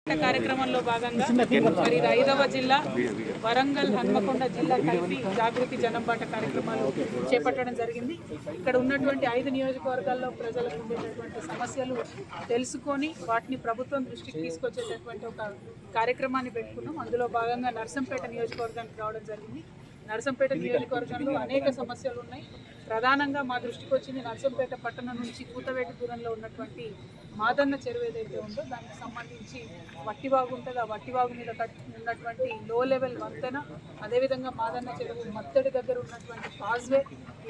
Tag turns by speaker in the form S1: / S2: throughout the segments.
S1: కార్యక్రమంలో భాగంగా మరి 5వ జిల్లా వరంగల్ హన్మకొండ జిల్లా కలిపి జాగృతి జనంబాట కార్యక్రమాలు చేపట్టడం జరిగింది. ఇక్కడ ఉన్నటువంటి 5 నియోజకవర్గాల్లో ప్రజలకు ఉండేటటువంటి సమస్యలు తెలుసుకొని వాటిని ప్రభుత్వం దృష్టికి తీసుకొచ్చేటటువంటి ఒక కార్యక్రమాన్ని పెట్టుకున్నాం. అందులో భాగంగా నర్సంపేట నియోజకవర్గానికి రావడం జరిగింది. నర్సంపేట నియోజకవర్గంలో అనేక సమస్యలు ఉన్నాయి. ప్రధానంగా మా దృష్టికి వచ్చింది నర్సంపేట పట్టణం నుంచి కూతవేటి దూరంలో ఉన్నటువంటి మాదన్న చెరువు ఏదైతే ఉందో దానికి సంబంధించి వట్టివాగు ఉంటుంది. ఆ వట్టివాగు మీద ఉన్నటువంటి లో లెవెల్ వంతెన, అదేవిధంగా మాదన్న చెరువు మత్తడి దగ్గర ఉన్నటువంటి కాజ్వే,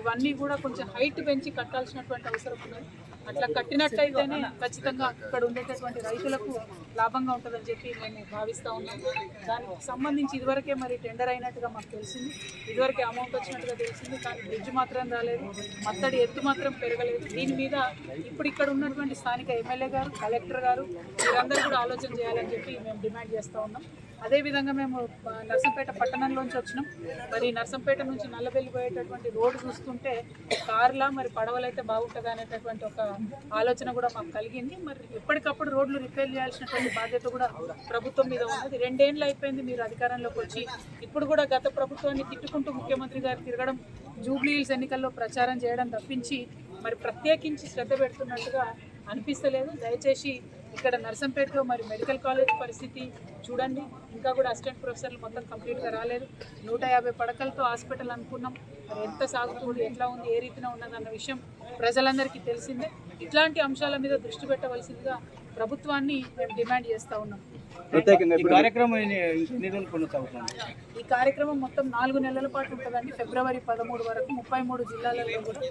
S1: ఇవన్నీ కూడా కొంచెం హైట్ పెంచి కట్టాల్సినటువంటి అవసరం ఉన్నది. అట్లా కట్టినట్టయితేనే ఖచ్చితంగా ఇక్కడ ఉండేటటువంటి రైతులకు లాభంగా ఉంటుందని చెప్పి మేము భావిస్తూ ఉన్నాం. దానికి సంబంధించి ఇదివరకే మరి టెండర్ అయినట్టుగా మాకు తెలిసింది, ఇదివరకే అమౌంట్ వచ్చినట్టుగా తెలిసింది. కానీ బ్రిడ్జ్ మాత్రం రాలేదు, మత్తడి ఎత్తు మాత్రం పెరగలేదు. దీని మీద ఇప్పుడు ఇక్కడ ఉన్నటువంటి స్థానిక ఎమ్మెల్యే గారు, కలెక్టర్ గారు వీరందరూ కూడా ఆలోచన చేయాలని చెప్పి మేము డిమాండ్ చేస్తూ ఉన్నాం. అదేవిధంగా మేము నర్సంపేట పట్టణంలోంచి వచ్చినాం. మరి నర్సంపేట నుంచి నల్లబెల్లి పోయేటటువంటి రోడ్డు చూస్తుంటే కార్లా మరి పడవలైతే బాగుంటుంది అనేటటువంటి ఒక ఆలోచన కూడా మాకు కలిగింది. మరి ఎప్పటికప్పుడు రోడ్లు రిపేర్ చేయాల్సినటువంటి బాధ్యత కూడా ప్రభుత్వం మీద ఉన్నది. 2 ఏళ్ళు అయిపోయింది మీరు అధికారంలోకి వచ్చి, ఇప్పుడు కూడా గత ప్రభుత్వాన్ని తిట్టుకుంటూ ముఖ్యమంత్రి గారు తిరగడం, జూబ్లీ హిల్స్ ఎన్నికల్లో ప్రచారం చేయడం తప్పించి మరి ప్రత్యేకించి శ్రద్ధ పెడుతున్నట్టుగా అనిపిస్తలేదు. దయచేసి ఇక్కడ నర్సంపేటలో మరి మెడికల్ కాలేజ్ పరిస్థితి చూడండి. ఇంకా కూడా అసిస్టెంట్ ప్రొఫెసర్లు మొత్తం కంప్లీట్గా రాలేదు. 150 పడకలతో హాస్పిటల్ అనుకున్నాం. మరి ఎంత సాగుతుంది, ఎట్లా ఉంది, ఏ రీతిలో ఉన్నదన్న విషయం ప్రజలందరికీ తెలిసిందే. ఇట్లాంటి అంశాల మీద దృష్టి పెట్టవలసిందిగా ప్రభుత్వాన్ని మేము డిమాండ్ చేస్తూ ఉన్నాం. ఈ కార్యక్రమం మొత్తం 4 నెలల పాటు ఉంటుందండి. ఫిబ్రవరి 13 వరకు 33 జిల్లాలలో కూడా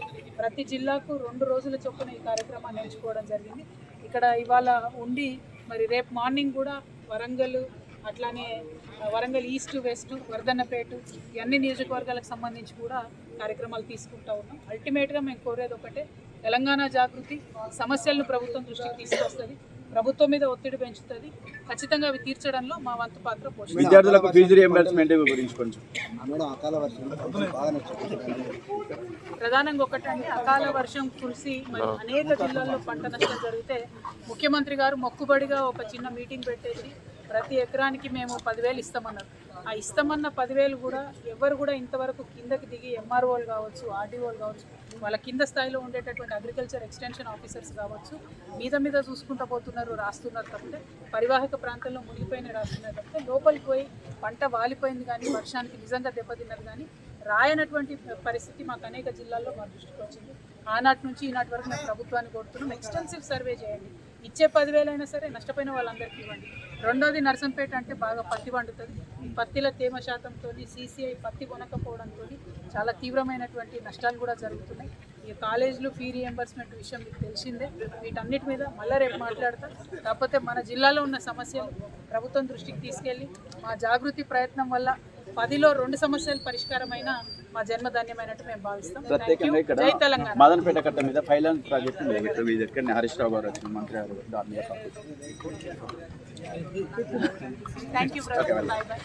S1: ప్రతి జిల్లాకు 2 రోజుల చొప్పున ఈ కార్యక్రమాన్ని ఎంచుకోవడం జరిగింది. ఇక్కడ ఇవాళ ఉండి మరి రేపు మార్నింగ్ కూడా వరంగల్, అట్లానే వరంగల్ ఈస్ట్, వెస్ట్, వర్ధన్నపేట ఈ అన్ని నియోజకవర్గాలకు సంబంధించి కూడా కార్యక్రమాలు తీసుకుంటా ఉన్నాం. అల్టిమేట్గా మేము కోరేది ఒకటే, తెలంగాణ జాగృతి సమస్యలను ప్రభుత్వం దృష్టికి తీసుకొస్తుంది, ప్రభుత్వం మీద ఒత్తిడి పెంచుతుంది. ఖచ్చితంగా అవి తీర్చడంలో మా వంతు పాత్ర పోషిస్తాం.
S2: విద్యార్థులకు ఫీజు రీయింబర్స్‌మెంట్ గురించి కొంచెం
S1: ప్రధానంగా ఒకటండి, అకాల వర్షం కురిసి మరి అనేక జిల్లాల్లో పంట నష్టం జరిగితే ముఖ్యమంత్రి గారు మొక్కుబడిగా ఒక చిన్న మీటింగ్ పెట్టేసి ప్రతి ఎకరానికి మేము 10,000 ఇస్తామన్నారు. ఆ ఇస్తామన్న 10,000 కూడా ఎవరు కూడా ఇంతవరకు కిందకి దిగి ఎంఆర్ఓలు కావచ్చు, ఆర్డీఓలు కావచ్చు, వాళ్ళ కింద స్థాయిలో ఉండేటటువంటి అగ్రికల్చర్ ఎక్స్టెన్షన్ ఆఫీసర్స్ కావచ్చు మీద చూసుకుంటూ పోతున్నారు, రాస్తున్నారు తప్పితే పరివాహక ప్రాంతంలో మునిగిపోయిన రాస్తున్నారు తప్పితే లోపలికి పోయి పంట వాలిపోయింది కానీ వర్షానికి నిజంగా దెబ్బతిన్నది కానీ రాయనటువంటి పరిస్థితి మాకు అనేక జిల్లాల్లో మా దృష్టికి వచ్చింది. ఆనాటి నుంచి ఈనాటి వరకు మేము ప్రభుత్వాన్ని కోరుతున్నాం, ఎక్స్టెన్సివ్ సర్వే చేయండి. ఇచ్చే 10,000 అయినా సరే నష్టపోయిన వాళ్ళందరికీ ఇవ్వండి. రెండోది, నర్సంపేట అంటే బాగా పత్తి పండుతుంది. పత్తిల తేమ శాతంతో CCI పత్తి కొనకపోవడంతో చాలా తీవ్రమైనటువంటి నష్టాలు కూడా జరుగుతున్నాయి. ఈ కాలేజీలు ఫీ రీయింబర్స్మెంట్ విషయం మీకు తెలిసిందే. వీటన్నిటి మీద మళ్ళీ రేపు మాట్లాడతాం. కాకపోతే మన జిల్లాలో ఉన్న సమస్యలు ప్రభుత్వం దృష్టికి తీసుకెళ్ళి మా జాగృతి ప్రయత్నం వల్ల 10లో 2 సమస్యలు పరిష్కారమైన మా జన్మధాన్యమైనట్టు మేము భావిస్తాం. జై తెలంగాణ.
S2: మదనపేట కట్ట మీద ఫైలాన్ ప్రాజెక్టు హరీష్ రావు గారు వచ్చిన మంత్రి గారు
S1: thank you brother. Bye bye.